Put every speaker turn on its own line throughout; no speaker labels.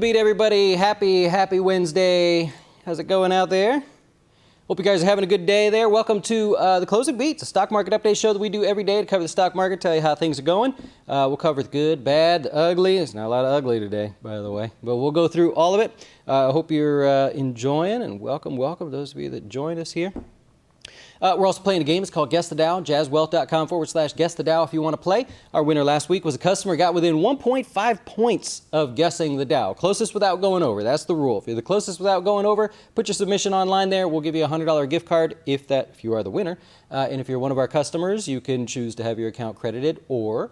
beat, everybody. Happy Wednesday. How's it going out there? Hope you guys are having a good day there. Welcome to the Closing Beats, a stock market update show that we do every day to cover the stock market, tell you how things are going. We'll cover the good, bad, the ugly. There's not a lot of ugly today, by the way, but we'll go through all of it. I hope you're enjoying, and welcome those of you that joined us here. We're also playing a game. It's called Guess the Dow, jazzwealth.com/Guess the Dow if you want to play. Our winner last week was a customer, got within 1.5 points of guessing the Dow. Closest without going over. That's the rule. If you're the closest without going over, put your submission online there. We'll give you a $100 gift card if you are the winner. And if you're one of our customers, you can choose to have your account credited, or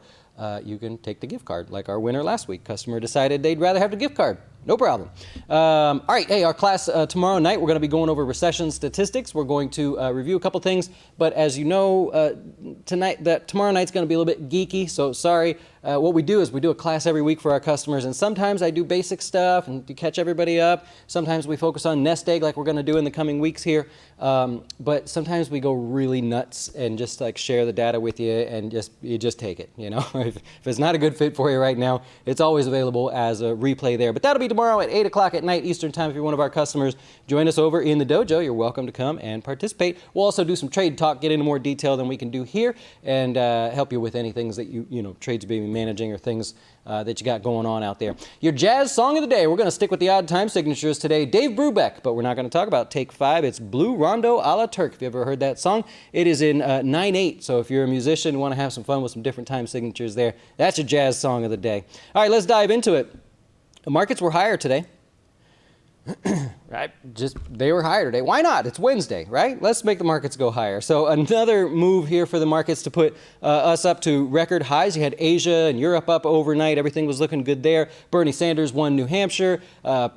you can take the gift card like our winner last week. Customer decided they'd rather have the gift card. No problem. All right, hey, our class tomorrow night, we're going to be going over recession statistics. We're going to review a couple things, but as you know, tomorrow night's going to be a little bit geeky, so sorry. What we do is we do a class every week for our customers, and sometimes I do basic stuff and to catch everybody up. Sometimes we focus on nest egg like we're going to do in the coming weeks here, but sometimes we go really nuts and just like share the data with you, and you just take it, you know. If it's not a good fit for you right now, it's always available as a replay there. But that'll be tomorrow at 8 o'clock at night Eastern time. If you're one of our customers, join us over in the dojo. You're welcome to come and participate. We'll also do some trade talk, get into more detail than we can do here, and help you with any things that you know, trades being managing or things that you got going on out there. Your jazz song of the day, we're going to stick with the odd time signatures today. Dave Brubeck, but we're not going to talk about Take 5. It's Blue Rondo a la Turk. If you ever heard that song, it is in 9/8. So if you're a musician, want to have some fun with some different time signatures there, that's your jazz song of the day. All right, let's dive into it. The markets were higher today. Right? They were higher today. Why not? It's Wednesday, right? Let's make the markets go higher. So another move here for the markets to put us up to record highs. You had Asia and Europe up overnight. Everything was looking good there. Bernie Sanders won New Hampshire.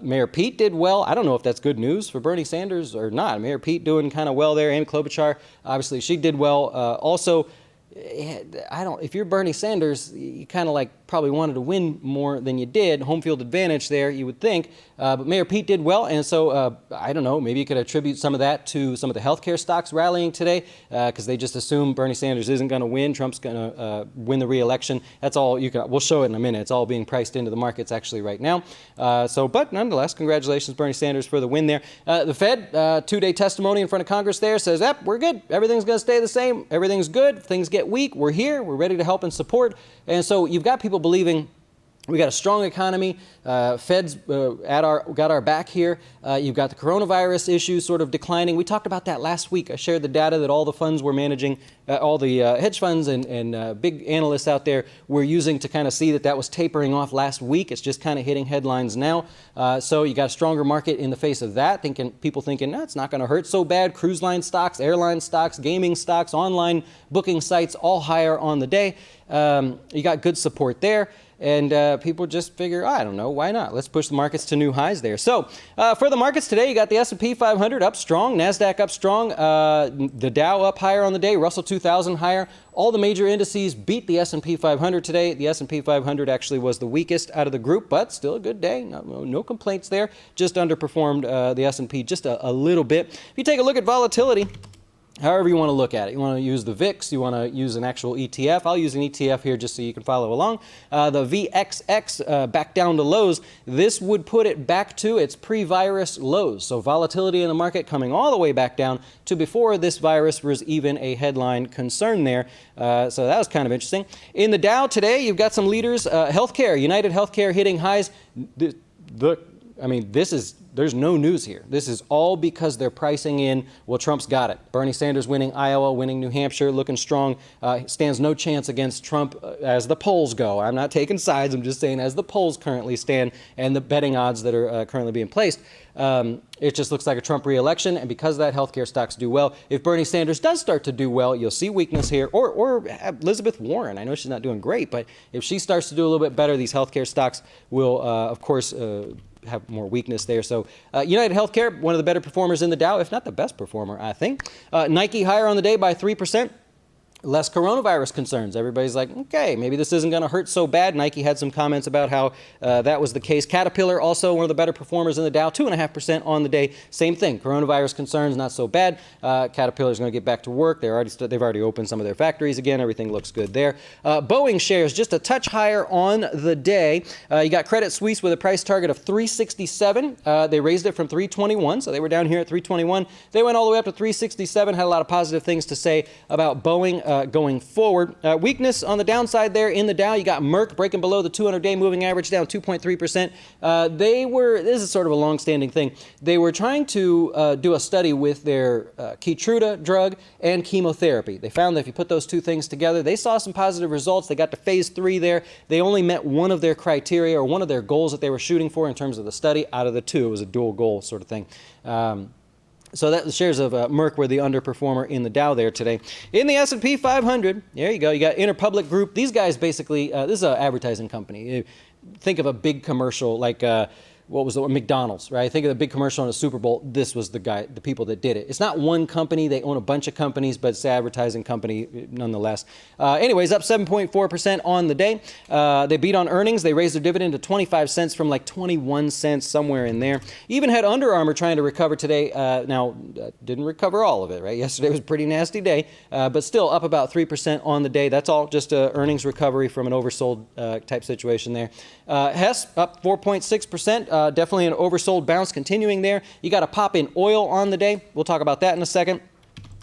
Mayor Pete did well. I don't know if that's good news for Bernie Sanders or not. Mayor Pete doing kind of well there. Amy Klobuchar, obviously, she did well. Also, if you're Bernie Sanders, you kind of like probably wanted to win more than you did. Home field advantage there, you would think. But Mayor Pete did well, and so I don't know, maybe you could attribute some of that to some of the healthcare stocks rallying today, because they just assume Bernie Sanders isn't going to win. Trump's going to win the re-election. That's all you can. We'll show it in a minute. It's all being priced into the markets actually right now. But nonetheless, congratulations, Bernie Sanders, for the win there. The Fed, two-day testimony in front of Congress there says, yep, we're good. Everything's going to stay the same. Everything's good. Things get weak. We're here. We're ready to help and support. And so you've got people believing we got a strong economy. Fed's got our back here. You've got the coronavirus issue sort of declining. We talked about that last week. I shared the data that all the funds were managing, all the hedge funds and big analysts out there were using to kind of see that was tapering off last week. It's just kind of hitting headlines now. So you got a stronger market in the face of that. People thinking, no, it's not going to hurt so bad. Cruise line stocks, airline stocks, gaming stocks, online booking sites, all higher on the day. You got good support there. And people just figure, I don't know, why not? Let's push the markets to new highs there. So for the markets today, you got the S&P 500 up strong, NASDAQ up strong, the Dow up higher on the day, Russell 2000 higher. All the major indices beat the S&P 500 today. The S&P 500 actually was the weakest out of the group, but still a good day. No complaints there. Just underperformed the S&P just a little bit. If you take a look at volatility, however you want to look at it. You want to use the VIX, you want to use an actual ETF. I'll use an ETF here just so you can follow along. The VXX back down to lows. This would put it back to its pre-virus lows. So volatility in the market coming all the way back down to before this virus was even a headline concern there. So that was kind of interesting. In the Dow today, you've got some leaders. Healthcare, United Healthcare hitting highs. There's no news here. This is all because they're pricing in, well, Trump's got it. Bernie Sanders winning Iowa, winning New Hampshire, looking strong, stands no chance against Trump as the polls go. I'm not taking sides. I'm just saying as the polls currently stand and the betting odds that are currently being placed. It just looks like a Trump re-election, and because of that, healthcare stocks do well. If Bernie Sanders does start to do well, you'll see weakness here, or Elizabeth Warren. I know she's not doing great, but if she starts to do a little bit better, these healthcare stocks will, of course, have more weakness there. So United Healthcare, one of the better performers in the Dow, if not the best performer, I think. Nike higher on the day by 3%. Less coronavirus concerns. Everybody's like, okay, maybe this isn't going to hurt so bad. Nike had some comments about how that was the case. Caterpillar, also one of the better performers in the Dow, 2.5% on the day. Same thing. Coronavirus concerns, not so bad. Caterpillar's going to get back to work. They've already opened some of their factories again. Everything looks good there. Boeing shares just a touch higher on the day. You got Credit Suisse with a price target of 367. They raised it from 321, so they were down here at 321. They went all the way up to 367. Had a lot of positive things to say about Boeing going forward. Weakness on the downside there in the Dow. You got Merck breaking below the 200-day moving average, down 2.3%. This is sort of a long-standing thing. They were trying to do a study with their Keytruda drug and chemotherapy. They found that if you put those two things together, they saw some positive results. They got to phase 3 there. They only met one of their criteria, or one of their goals that they were shooting for in terms of the study out of the two. It was a dual goal sort of thing. So the shares of Merck were the underperformer in the Dow there today. In the S&P 500, there you go. You got Interpublic Group. These guys basically, this is an advertising company. Think of a big commercial like what was the McDonald's, right? Think of the big commercial on a Super Bowl. This was the people that did it. It's not one company. They own a bunch of companies, but it's an advertising company nonetheless. Anyways, up 7.4% on the day. They beat on earnings. They raised their dividend to 25 cents from like 21 cents, somewhere in there. Even had Under Armour trying to recover today. Now, didn't recover all of it, right? Yesterday was a pretty nasty day, but still up about 3% on the day. That's all just earnings recovery from an oversold type situation there. Hess up 4.6%. Definitely an oversold bounce continuing there. You got a pop in oil on the day. We'll talk about that in a second.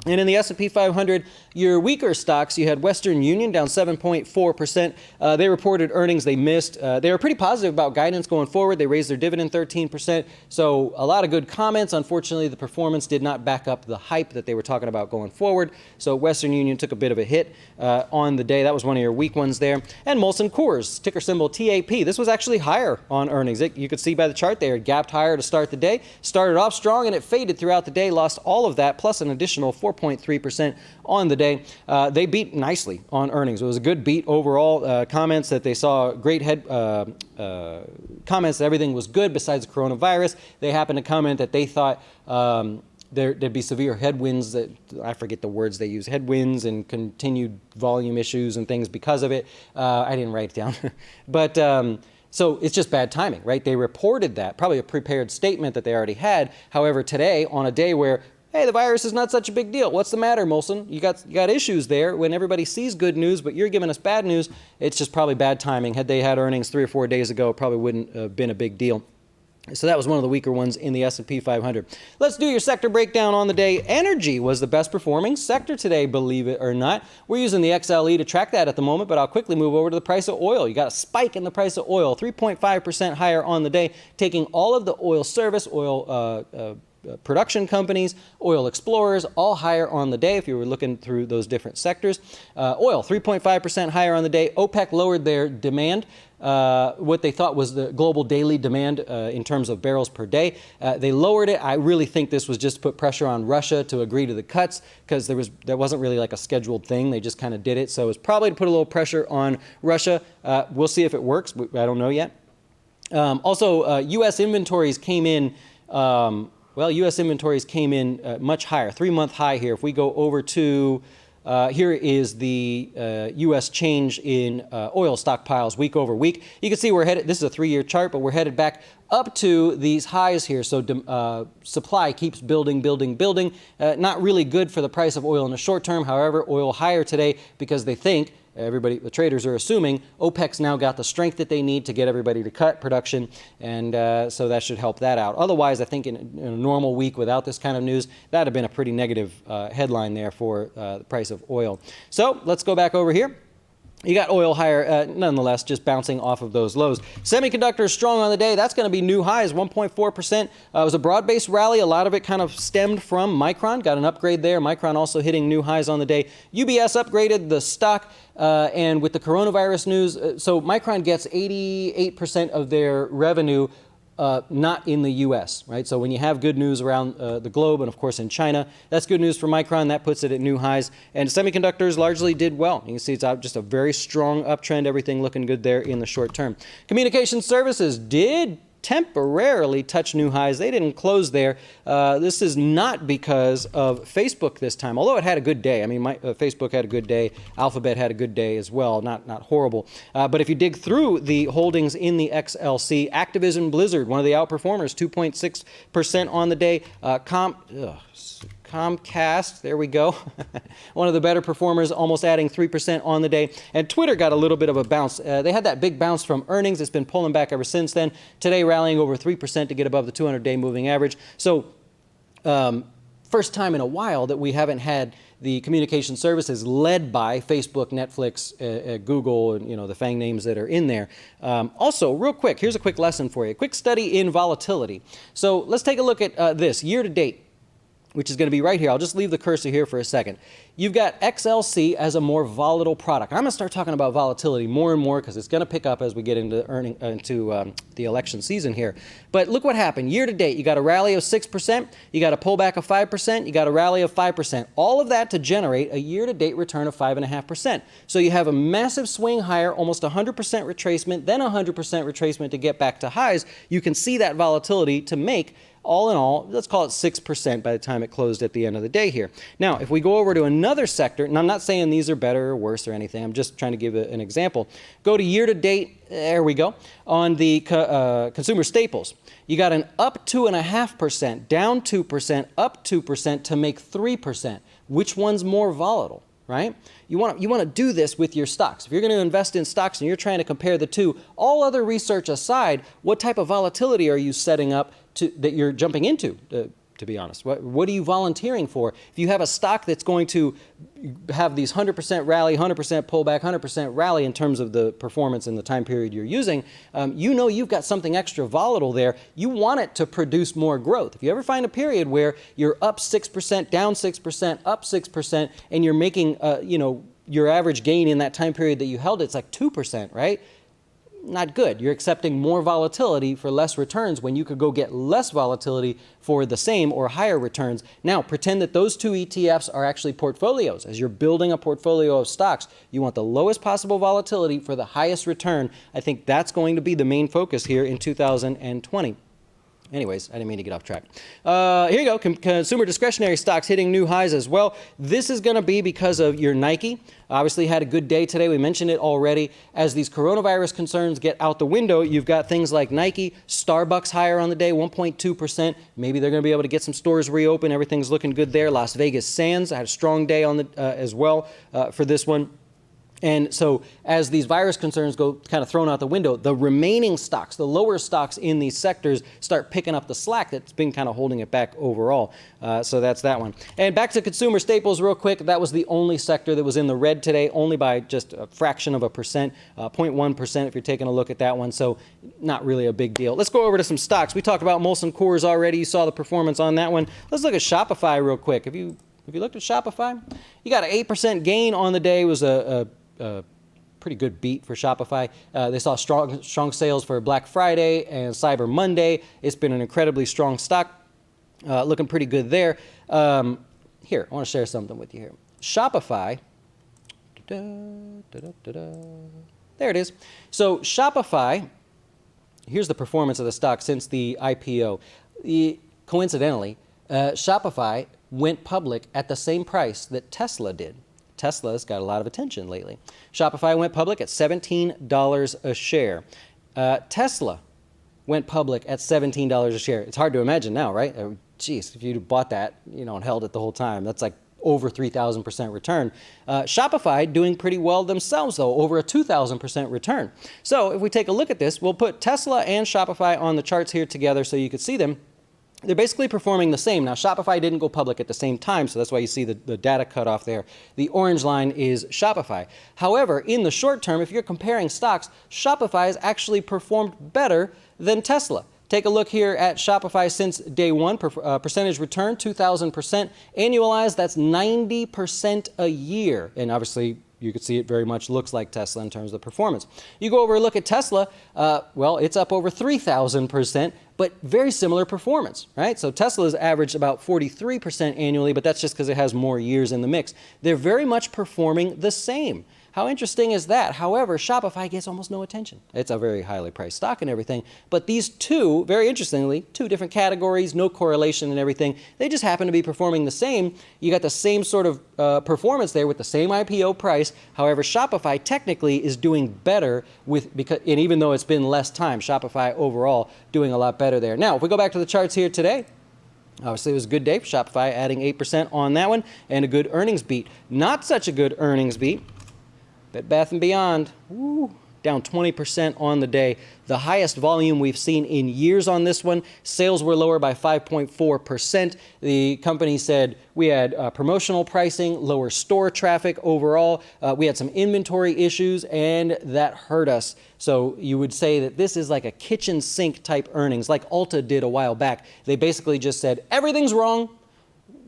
And in the S&P 500, your weaker stocks, you had Western Union down 7.4%. They reported earnings they missed. They were pretty positive about guidance going forward. They raised their dividend 13%. So a lot of good comments. Unfortunately, the performance did not back up the hype that they were talking about going forward. So Western Union took a bit of a hit on the day. That was one of your weak ones there. And Molson Coors, ticker symbol TAP. This was actually higher on earnings. You could see by the chart there, it gapped higher to start the day. Started off strong and it faded throughout the day. Lost all of that plus an additional 4.3% on the day. They beat nicely on earnings. It was a good beat overall. Comments that they saw great comments that everything was good besides the coronavirus. They happened to comment that they thought there'd be severe headwinds, that I forget the words they use, headwinds and continued volume issues and things because of it. I didn't write it down. But so it's just bad timing, right? They reported that, probably a prepared statement that they already had. However, today, on a day where, hey, the virus is not such a big deal. What's the matter, Molson? You got issues there. When everybody sees good news, but you're giving us bad news, it's just probably bad timing. Had they had earnings 3 or 4 days ago, it probably wouldn't have been a big deal. So that was one of the weaker ones in the S&P 500. Let's do your sector breakdown on the day. Energy was the best performing sector today, believe it or not. We're using the XLE to track that at the moment, but I'll quickly move over to the price of oil. You got a spike in the price of oil, 3.5% higher on the day, taking all of the oil service, production companies, oil explorers, all higher on the day if you were looking through those different sectors. Oil, 3.5% higher on the day. OPEC lowered their demand, what they thought was the global daily demand in terms of barrels per day. They lowered it. I really think this was just to put pressure on Russia to agree to the cuts, because there wasn't really like a scheduled thing. They just kind of did it. So it was probably to put a little pressure on Russia. We'll see if it works. I don't know yet. Also, U.S. inventories came in U.S. inventories came in much higher, 3-month high here. If we go over to, here is the U.S. change in oil stockpiles week over week. You can see we're headed, this is a 3-year chart, but we're headed back up to these highs here. So supply keeps building. Not really good for the price of oil in the short term. However, oil higher today because they think, the traders are assuming OPEC's now got the strength that they need to get everybody to cut production, and so that should help that out. Otherwise, I think in a normal week without this kind of news, that would have been a pretty negative headline there for the price of oil. So let's go back over here. You got oil higher, nonetheless, just bouncing off of those lows. Semiconductors strong on the day. That's going to be new highs, 1.4%. It was a broad-based rally. A lot of it kind of stemmed from Micron. Got an upgrade there. Micron also hitting new highs on the day. UBS upgraded the stock, and with the coronavirus news, so Micron gets 88% of their revenue not in the U.S., right? So when you have good news around the globe and, of course, in China, that's good news for Micron. That puts it at new highs. And semiconductors largely did well. You can see it's just a very strong uptrend, everything looking good there in the short term. Communication services did temporarily touched new highs. They didn't close there. This is not because of Facebook this time, although it had a good day. I mean, Facebook had a good day. Alphabet had a good day as well, not horrible. But if you dig through the holdings in the XLC, Activision Blizzard, one of the outperformers, 2.6% on the day. Comcast, there we go. One of the better performers, almost adding 3% on the day. And Twitter got a little bit of a bounce. They had that big bounce from earnings. It's been pulling back ever since then. Today rallying over 3% to get above the 200-day moving average. So first time in a while that we haven't had the communication services led by Facebook, Netflix, Google, and the FANG names that are in there. Also, real quick, here's a quick lesson for you. A quick study in volatility. So let's take a look at this year to date, which is going to be right here. I'll just leave the cursor here for a second. You've got XLC as a more volatile product. I'm going to start talking about volatility more and more because it's going to pick up as we get into the election season here. But look what happened. Year to date, you got a rally of 6%, you got a pullback of 5%, you got a rally of 5%. All of that to generate a year-to-date return of 5.5%. So you have a massive swing higher, almost 100% retracement, then 100% retracement to get back to highs. You can see that volatility to make, all in all, let's call it 6% by the time it closed at the end of the day here. Now, if we go over to another sector, and I'm not saying these are better or worse or anything, I'm just trying to give an example. Go to year to date, there we go, on the consumer staples. You got an up 2.5%, down 2%, up 2% to make 3%. Which one's more volatile, right? You want to do this with your stocks. If you're going to invest in stocks and you're trying to compare the two, all other research aside, what type of volatility are you setting up that you're jumping into, to be honest? What are you volunteering for? If you have a stock that's going to have these 100% rally, 100% pullback, 100% rally in terms of the performance in the time period you're using, you've got something extra volatile there. You want it to produce more growth. If you ever find a period where you're up 6%, down 6%, up 6%, and you're making, your average gain in that time period that you held, it's like 2%, right? Not good. You're accepting more volatility for less returns when you could go get less volatility for the same or higher returns. Now, pretend that those two ETFs are actually portfolios. As you're building a portfolio of stocks, you want the lowest possible volatility for the highest return. I think that's going to be the main focus here in 2020. Anyways, I didn't mean to get off track. Here you go, consumer discretionary stocks hitting new highs as well. This is going to be because of your Nike. Obviously had a good day today. We mentioned it already. As these coronavirus concerns get out the window, you've got things like Nike, Starbucks higher on the day, 1.2%. Maybe they're going to be able to get some stores reopened. Everything's looking good there. Las Vegas Sands had a strong day on the as well for this one. And so as these virus concerns go kind of thrown out the window, the remaining stocks, the lower stocks in these sectors start picking up the slack that's been kind of holding it back overall. So that's that one. And back to consumer staples real quick. That was the only sector that was in the red today, only by just a fraction of a percent, 0.1% if you're taking a look at that one. So not really a big deal. Let's go over to some stocks. We talked about Molson Coors already. You saw the performance on that one. Let's look at Shopify real quick. Have you looked at Shopify? You got an 8% gain on the day. It was a pretty good beat for Shopify. They saw strong sales for Black Friday and Cyber Monday. It's been an incredibly strong stock, looking pretty good there. Here, I want to share something with you here. Shopify, there it is. So Shopify, here's the performance of the stock since the IPO. Coincidentally, Shopify went public at the same price that Tesla did. Tesla's got a lot of attention lately. Shopify went public at $17 a share. Tesla went public at $17 a share. It's hard to imagine now, right? Geez, if you'd bought that, and held it the whole time, that's like over 3,000% return. Shopify doing pretty well themselves, though, over a 2,000% return. So if we take a look at this, we'll put Tesla and Shopify on the charts here together so you can see them. They're basically performing the same. Now, Shopify didn't go public at the same time, so that's why you see the data cut off there. The orange line is Shopify. However, in the short term, if you're comparing stocks, Shopify has actually performed better than Tesla. Take a look here at Shopify since day one. Percentage return, 2,000%. Annualized, that's 90% a year. And obviously, you can see it very much looks like Tesla in terms of performance. You go over and look at Tesla, well, it's up over 3,000%. but very similar performance, right? So Tesla's averaged about 43% annually, but that's just because it has more years in the mix. They're very much performing the same. How interesting is that? However, Shopify gets almost no attention. It's a very highly priced stock and everything, but these two, very interestingly, two different categories, no correlation and everything, they just happen to be performing the same. You got the same sort of performance there with the same IPO price. However, Shopify technically is doing better and even though it's been less time, Shopify overall doing a lot better there. Now, if we go back to the charts here today, obviously, it was a good day for Shopify, adding 8% on that one, and a good earnings beat. Not such a good earnings beat. Bed Bath & Beyond, down 20% on the day. The highest volume we've seen in years on this one. Sales were lower by 5.4%. The company said we had promotional pricing, lower store traffic overall. We had some inventory issues, and that hurt us. So you would say that this is like a kitchen sink type earnings, like Ulta did a while back. They basically just said, everything's wrong,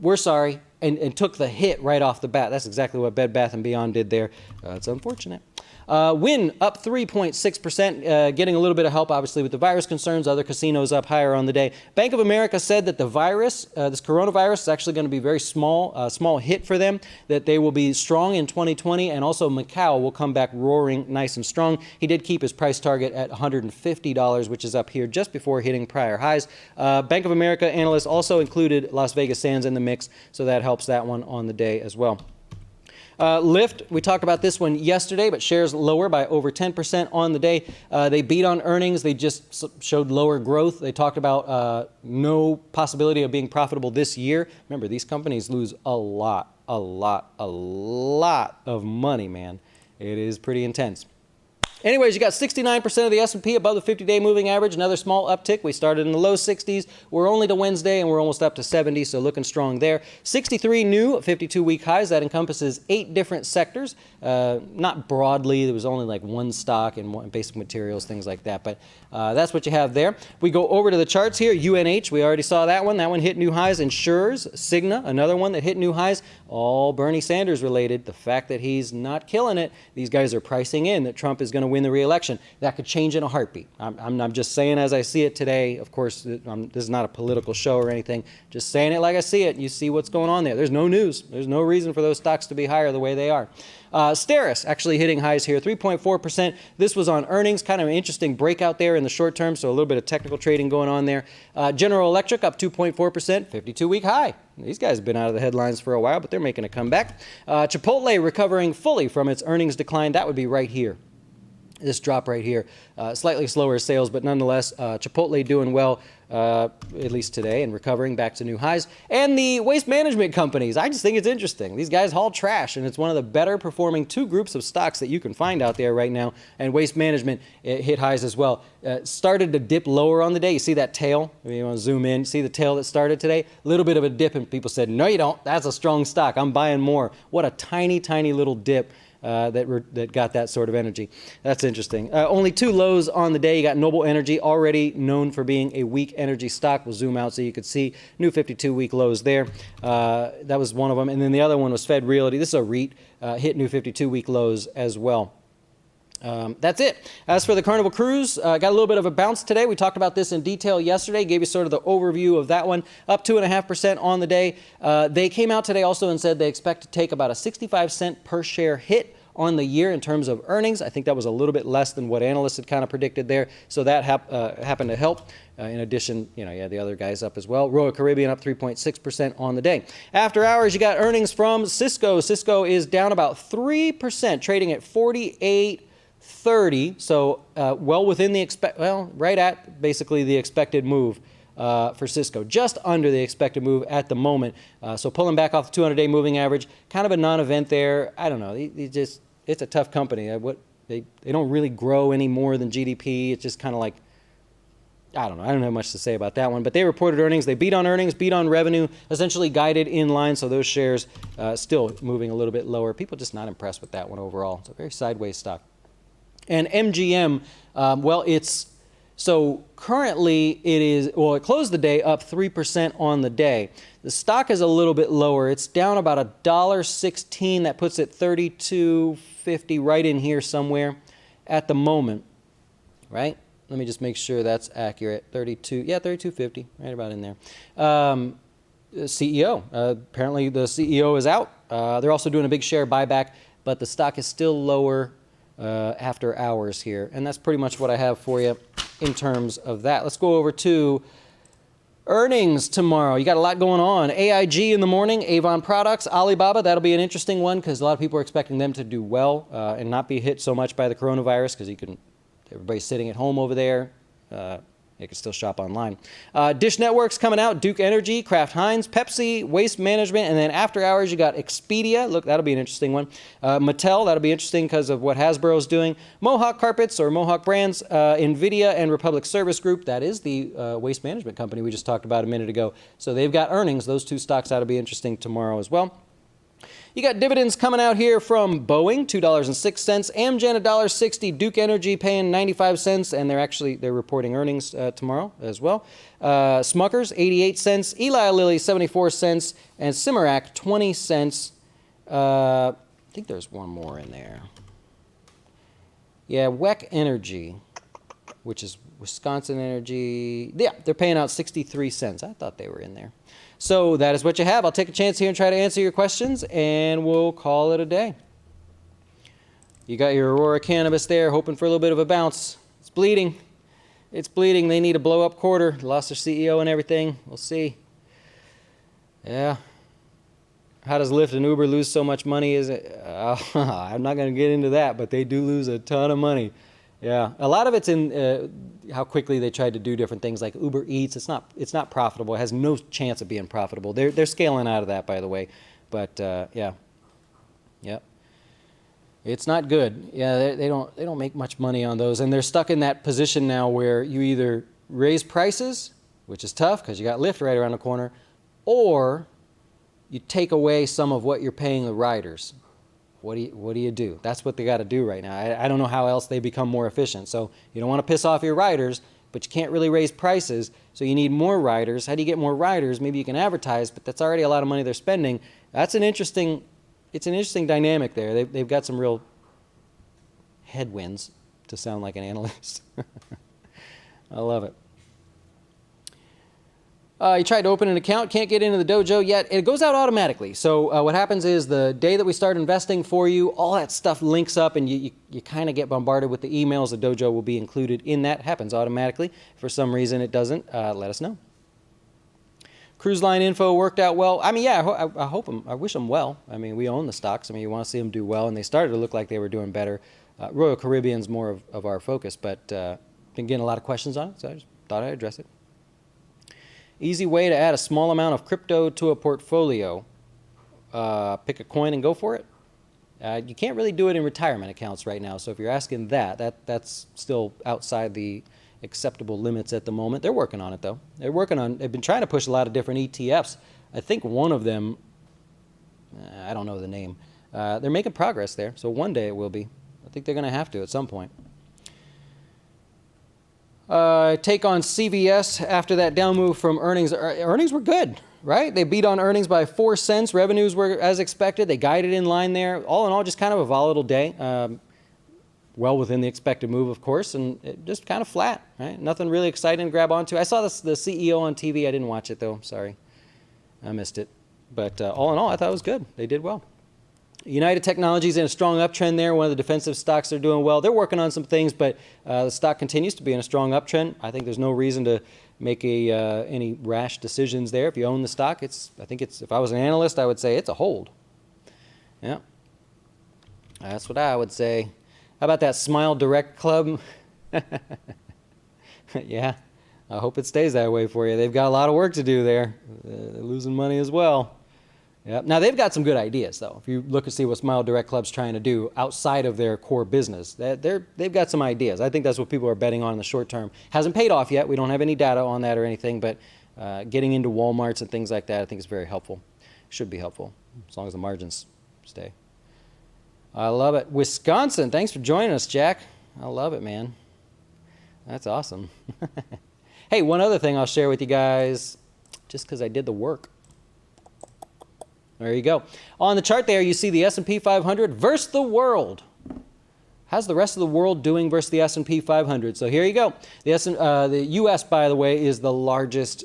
we're sorry, and took the hit right off the bat. That's exactly what Bed Bath & Beyond did there. It's unfortunate. Wynn up 3.6%, getting a little bit of help, obviously, with the virus concerns. Other casinos up higher on the day. Bank of America said that the virus, this coronavirus, is actually going to be very small hit for them, that they will be strong in 2020, and also Macau will come back roaring nice and strong. He did keep his price target at $150, which is up here just before hitting prior highs. Bank of America analysts also included Las Vegas Sands in the mix, so that helps that one on the day as well. Lyft, we talked about this one yesterday, but shares lower by over 10% on the day. They beat on earnings. They just showed lower growth. They talked about no possibility of being profitable this year. Remember, these companies lose a lot of money, man. It is pretty intense. Anyways, you got 69% of the S&P above the 50-day moving average, another small uptick. We started in the low 60s. We're only to Wednesday, and we're almost up to 70, so looking strong there. 63 new 52-week highs. That encompasses 8 different sectors. Not broadly. There was only like one stock and basic materials, things like that, but that's what you have there. We go over to the charts here. UNH, we already saw that one. That one hit new highs. Insurers, Cigna, another one that hit new highs. All Bernie Sanders related. The fact that he's not killing it, these guys are pricing in that Trump is going to win the re-election. That could change in a heartbeat. I'm just saying as I see it today. Of course, this is not a political show or anything. Just saying it like I see it. You see what's going on there. There's no news. There's no reason for those stocks to be higher the way they are. Steris actually hitting highs here, 3.4%. This was on earnings, kind of an interesting breakout there in the short term, so a little bit of technical trading going on there. General Electric up 2.4%, 52-week high. These guys have been out of the headlines for a while, but they're making a comeback. Chipotle recovering fully from its earnings decline. That would be right here. This drop right here. Slightly slower sales, but nonetheless, Chipotle doing well, at least today, and recovering back to new highs. And the waste management companies, I just think it's interesting. These guys haul trash, and it's one of the better performing 2 groups of stocks that you can find out there right now. And waste management hit highs as well. Started to dip lower on the day. You see that tail? I mean, you want to zoom in. See the tail that started today? A little bit of a dip, and people said, no, you don't. That's a strong stock. I'm buying more. What a tiny, tiny little dip. That got that sort of energy. That's interesting. Only 2 lows on the day. You got Noble Energy, already known for being a weak energy stock. We'll zoom out so you could see new 52-week lows there. That was one of them. And then the other one was Fed Realty. This is a REIT, hit new 52-week lows as well. That's it. As for the Carnival Cruise, got a little bit of a bounce today. We talked about this in detail yesterday, gave you sort of the overview of that one, up 2.5% on the day. They came out today also and said they expect to take about a 65-cent per share hit on the year in terms of earnings. I think that was a little bit less than what analysts had kind of predicted there, so that happened to help. In addition, you had the other guys up as well. Royal Caribbean up 3.6% on the day. After hours, you got earnings from Cisco. Cisco is down about 3%, trading at 48.30, so well within the right at basically the expected move for Cisco, just under the expected move at the moment. So pulling back off the 200-day moving average, kind of a non-event there. I don't know. It's a tough company. They don't really grow any more than GDP. It's just kind of like, I don't know. I don't have much to say about that one. But they reported earnings. They beat on earnings, beat on revenue, essentially guided in line. So those shares still moving a little bit lower. People just not impressed with that one overall. It's a very sideways stock. And MGM, currently it closed the day up 3% on the day. The stock is a little bit lower. It's down about $1.16. That puts it $32.50 right in here somewhere at the moment, right? Let me just make sure that's accurate. 32, yeah, 32.50, right about in there. CEO, apparently the CEO is out. They're also doing a big share buyback, but the stock is still lower after hours here. And that's pretty much what I have for you in terms of that. Let's go over to earnings tomorrow. You got a lot going on. AIG in the morning, Avon Products, Alibaba. That'll be an interesting one because a lot of people are expecting them to do well and not be hit so much by the coronavirus because everybody's sitting at home over there. You can still shop online. Dish Network's coming out, Duke Energy, Kraft Heinz, Pepsi, Waste Management, and then after hours you got Expedia. Look, that'll be an interesting one. Mattel, that'll be interesting because of what Hasbro's doing. Mohawk Carpets or Mohawk Brands, NVIDIA, and Republic Service Group. That is the waste management company we just talked about a minute ago. So they've got earnings. Those two stocks ought to be interesting tomorrow as well. You got dividends coming out here from Boeing, $2.06, Amgen, $1.60, Duke Energy paying 95 cents, and they're reporting earnings tomorrow as well. Smuckers, 88 cents, Eli Lilly, 74 cents, and Cimarak, 20 cents. I think there's one more in there. Yeah, WEC Energy, which is Wisconsin Energy. Yeah, they're paying out 63 cents. I thought they were in there. So that is what you have. I'll take a chance here and try to answer your questions, and we'll call it a day. You got your Aurora Cannabis there, hoping for a little bit of a bounce. It's bleeding. It's bleeding. They need a blow-up quarter. Lost their CEO and everything. We'll see. Yeah. How does Lyft and Uber lose so much money? I'm not going to get into that, but they do lose a ton of money. Yeah, a lot of it's in how quickly they tried to do different things like Uber Eats. It's not profitable. It has no chance of being profitable. They're scaling out of that, by the way. But yeah, it's not good. Yeah, they don't make much money on those, and they're stuck in that position now where you either raise prices, which is tough because you got Lyft right around the corner, or you take away some of what you're paying the riders. What do you do? That's what they got to do right now. I don't know how else they become more efficient. So you don't want to piss off your riders, but you can't really raise prices. So you need more riders. How do you get more riders? Maybe you can advertise, but that's already a lot of money they're spending. It's an interesting dynamic there. They've got some real headwinds, to sound like an analyst. I love it. You tried to open an account, can't get into the dojo yet. It goes out automatically. So what happens is the day that we start investing for you, all that stuff links up and you kind of get bombarded with the emails. The dojo will be included in that. It happens automatically. If for some reason it doesn't, let us know. Cruise line info worked out well. I mean, yeah, I wish them well. I mean, we own the stocks. I mean, you want to see them do well, and they started to look like they were doing better. Royal Caribbean's more of our focus, but been getting a lot of questions on it, so I just thought I'd address it. Easy way to add a small amount of crypto to a portfolio. Pick a coin and go for it. You can't really do it in retirement accounts right now, so if you're asking that's still outside the acceptable limits at the moment. They're working on it, though. They've been trying to push a lot of different ETFs. I think one of them, I don't know the name. They're making progress there, so one day it will be. I think they're going to have to at some point. Take on CVS after that down move from earnings. Earnings were good, right? They beat on earnings by 4 cents. Revenues were as expected. They guided in line there. All in all, just kind of a volatile day. Well within the expected move, of course, and just kind of flat, right? Nothing really exciting to grab onto. I saw the CEO on TV. I didn't watch it, though. Sorry. I missed it. But all in all, I thought it was good. They did well. United Technologies in a strong uptrend there. One of the defensive stocks are doing well. They're working on some things, but the stock continues to be in a strong uptrend. I think there's no reason to make any rash decisions there. If you own the stock, if I was an analyst, I would say it's a hold. Yeah, that's what I would say. How about that Smile Direct Club? Yeah, I hope it stays that way for you. They've got a lot of work to do there. They're losing money as well. Yep. Now, they've got some good ideas, though. If you look and see what Smile Direct Club's trying to do outside of their core business, they've got some ideas. I think that's what people are betting on in the short term. Hasn't paid off yet. We don't have any data on that or anything, but getting into Walmarts and things like that, I think is very helpful. Should be helpful, as long as the margins stay. I love it. Wisconsin, thanks for joining us, Jack. I love it, man. That's awesome. Hey, one other thing I'll share with you guys, just because I did the work. There you go. On the chart there, you see the S&P 500 versus the world. how's the rest of the world doing versus the S&P 500? So here you go. The U.S., by the way, is the largest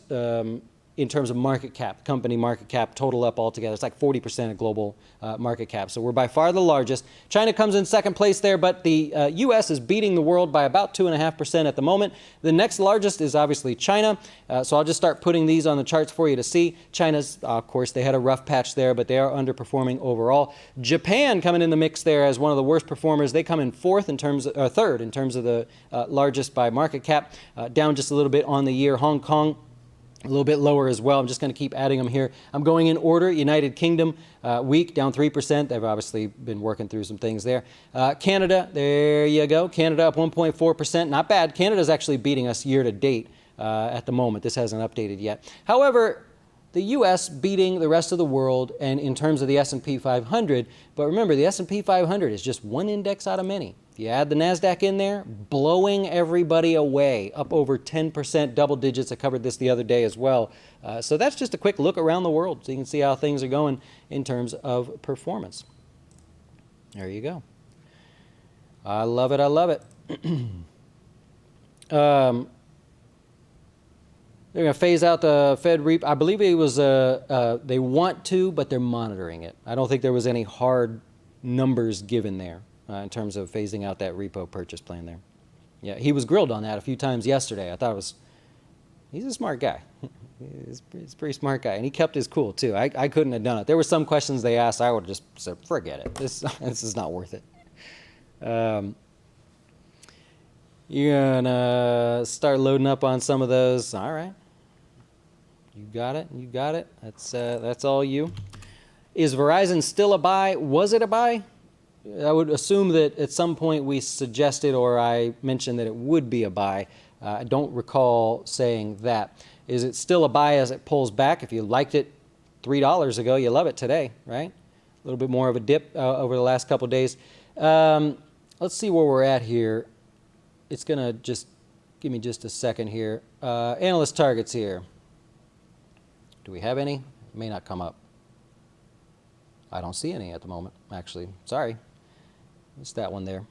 in terms of market cap, company market cap, total up altogether. It's like 40% of global market cap. So we're by far the largest. China comes in second place there, but the U.S. is beating the world by about 2.5% at the moment. The next largest is obviously China. So I'll just start putting these on the charts for you to see. China's, of course, they had a rough patch there, but they are underperforming overall. Japan coming in the mix there as one of the worst performers. They come in third in terms of the largest by market cap, down just a little bit on the year. Hong Kong, a little bit lower as well. I'm just going to keep adding them here. I'm going in order. United Kingdom, weak, down 3%. They've obviously been working through some things there. Canada, there you go. Canada up 1.4%. Not bad. Canada's actually beating us year to date at the moment. This hasn't updated yet. However, the U.S. beating the rest of the world and in terms of the S&P 500. But remember, the S&P 500 is just one index out of many. If you add the NASDAQ in there, blowing everybody away, up over 10%, double digits. I covered this the other day as well. So that's just a quick look around the world so you can see how things are going in terms of performance. There you go. I love it. I love it. They're going to phase out the Fed repo. I believe it was they want to, but they're monitoring it. I don't think there was any hard numbers given there in terms of phasing out that repo purchase plan there. Yeah, he was grilled on that a few times yesterday. I thought he's a smart guy. He's a pretty smart guy, and he kept his cool too. I couldn't have done it. There were some questions they asked, I would have just said, forget it. This is not worth it. You're gonna start loading up on some of those. All right. You got it. You got it. That's all you. Is Verizon still a buy? Was it a buy? I would assume that at some point we suggested or I mentioned that it would be a buy. I don't recall saying that. Is it still a buy as it pulls back? If you liked it $3 ago, you love it today, right? A little bit more of a dip over the last couple of days. Let's see where we're at here. It's going to just give me just a second here. Analyst targets here. Do we have any? It may not come up. I don't see any at the moment, actually. Sorry. It's that one there.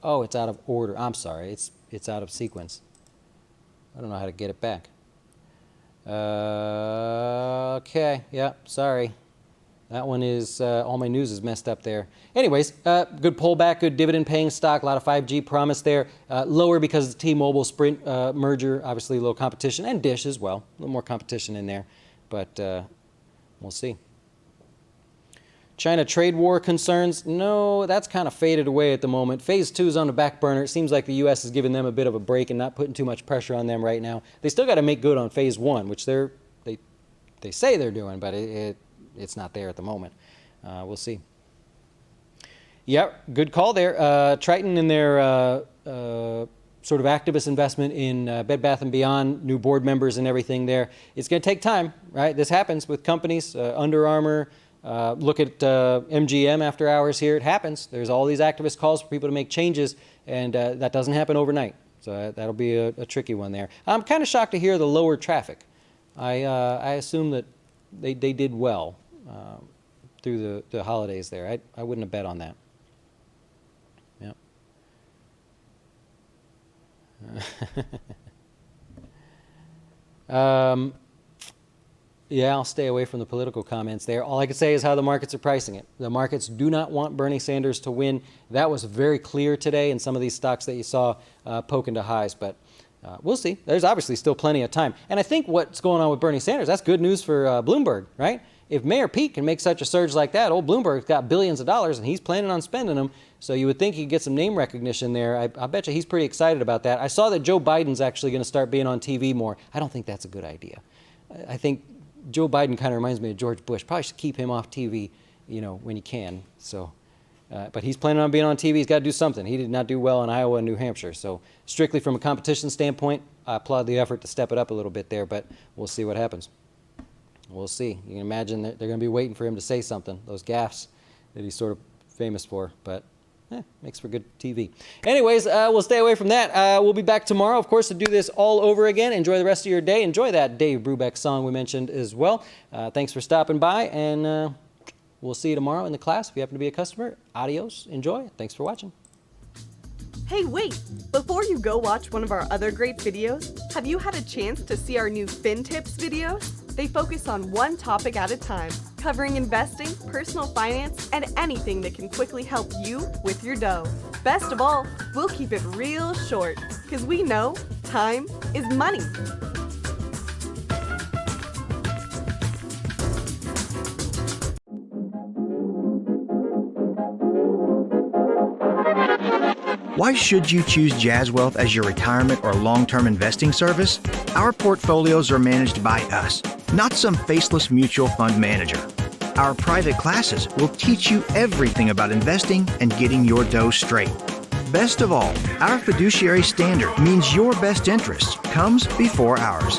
Oh, it's out of order. I'm sorry. It's out of sequence. I don't know how to get it back. Okay. Yeah, sorry. That one is, all my news is messed up there. Anyways, good pullback, good dividend-paying stock, a lot of 5G promise there. Lower because of the T-Mobile Sprint merger, obviously a little competition, and Dish as well. A little more competition in there, but we'll see. China trade war concerns? No, that's kind of faded away at the moment. Phase 2 is on the back burner. It seems like the U.S. is giving them a bit of a break and not putting too much pressure on them right now. They still got to make good on Phase 1, which they say they're doing, but it's not there at the moment. We'll see. Yep, good call there. Triton in their sort of activist investment in Bed Bath & Beyond, new board members and everything there. It's going to take time, right? This happens with companies. Under Armour, look at MGM after hours here. It happens. There's all these activist calls for people to make changes, and that doesn't happen overnight. So that'll be a tricky one there. I'm kind of shocked to hear the lower traffic. I assume that they did well through the holidays there. I wouldn't have bet on that. Yep. Yeah, I'll stay away from the political comments there. All I can say is how the markets are pricing it. The markets do not want Bernie Sanders to win. That was very clear today in some of these stocks that you saw poking to highs, but we'll see. There's obviously still plenty of time. And I think what's going on with Bernie Sanders, that's good news for Bloomberg, right? If Mayor Pete can make such a surge like that, old Bloomberg's got billions of dollars and he's planning on spending them, so you would think he'd get some name recognition there. I bet you he's pretty excited about that. I saw that Joe Biden's actually going to start being on TV more. I don't think that's a good idea. I think Joe Biden kind of reminds me of George Bush. Probably should keep him off TV, when you can. So, but he's planning on being on TV. He's got to do something. He did not do well in Iowa and New Hampshire. So strictly from a competition standpoint, I applaud the effort to step it up a little bit there, but we'll see what happens. We'll see. You can imagine that they're going to be waiting for him to say something, those gaffes that he's sort of famous for, but makes for good TV. Anyways, we'll stay away from that. We'll be back tomorrow, of course, to do this all over again. Enjoy the rest of your day. Enjoy that Dave Brubeck song we mentioned as well. Thanks for stopping by, and We'll see you tomorrow in the class. If you happen to be a customer, adios, enjoy. Thanks for watching.
Hey, wait! Before you go watch one of our other great videos, have you had a chance to see our new Fin Tips videos? They focus on one topic at a time, covering investing, personal finance, and anything that can quickly help you with your dough. Best of all, we'll keep it real short, because we know time is money.
Why should you choose Jazz Wealth as your retirement or long-term investing service? Our portfolios are managed by us, not some faceless mutual fund manager. Our private classes will teach you everything about investing and getting your dough straight. Best of all, our fiduciary standard means your best interest comes before ours.